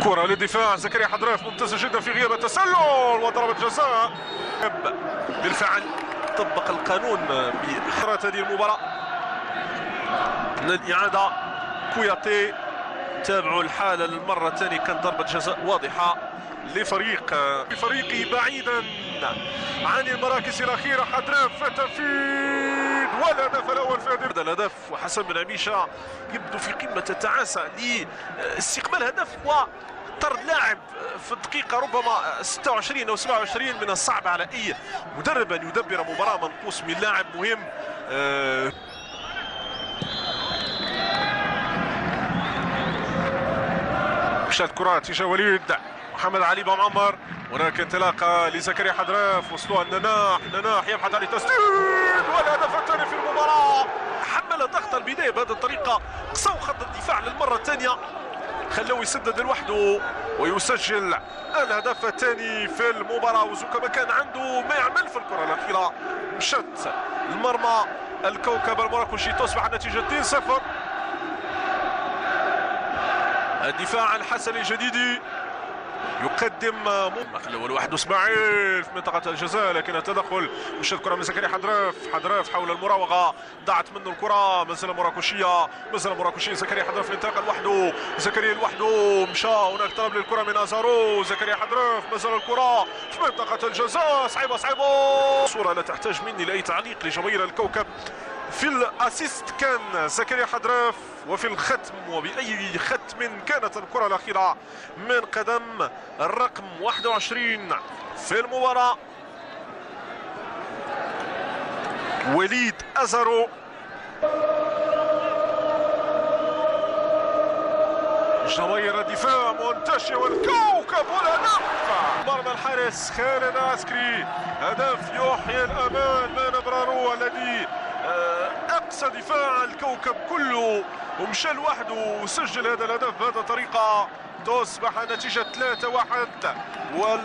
كرة للدفاع، زكريا حضراف ممتازة جدا في غياب التسلل وضربة جزاء. بالفعل طبق القانون بإحراز هذه المباراة. من الإعادة كوياتي تابعوا الحالة للمرة الثانية، كانت ضربة جزاء واضحة لفريقي بعيدا عن المراكز الأخيرة. حضراف تنفيذ والهدف الأول في هذا الهدف، وحسن بن عبيشة يبدو في قمة التعاسة لاستقبال هدف وطرد لاعب في الدقيقة ربما 26 أو 27. من الصعب على أي مدرب أن يدبر مباراة منقوص من لاعب مهم. مشات كرة تجاه وليد محمد علي بومعمر، هناك انطلاقة لزكريا حضراف، وصلوها النناح يبحث عن التسديد والهدف الثاني في المباراة. حمل ضغط البداية بهذه الطريقة، قصوا خط الدفاع للمرة الثانية، خلوه يسدد لوحده ويسجل الهدف الثاني في المباراة. وزوكا ما كان عنده ما يعمل في الكرة الأخيرة، مشت المرمى الكوكب المراكشي، تصبح النتيجة 2-0. الدفاع الحسني الجديدي يقدم خلوه لوحده اسماعيل في منطقة الجزاء، لكن التدخل مشت الكرة من زكريا حضراف حول المراوغة، ضاعت منه الكرة. مازال مراكشية زكريا حضراف الانطلاقة لوحده، زكريا لوحده مشى، هناك طلب للكرة من ازارو، زكريا حضراف مازال الكرة في منطقة الجزاء، صعيبة صورة لا تحتاج مني لأي تعليق لجماهير الكوكب. في الاسيست كان زكريا حضراف، وفي الختم وبأي ختم كانت الكرة الأخيرة من قدم الرقم 21 في المباراة، وليد أزارو. جماهير الدفاع منتشرة والكوكب والهدف مرمى الحارس خالد عسكري، هدف يحيي الأمان من برارو الذي أقصى دفاع الكوكب كله ومشى لوحده وسجل هذا الهدف بهذه الطريقة. تصبح النتيجة 3-1.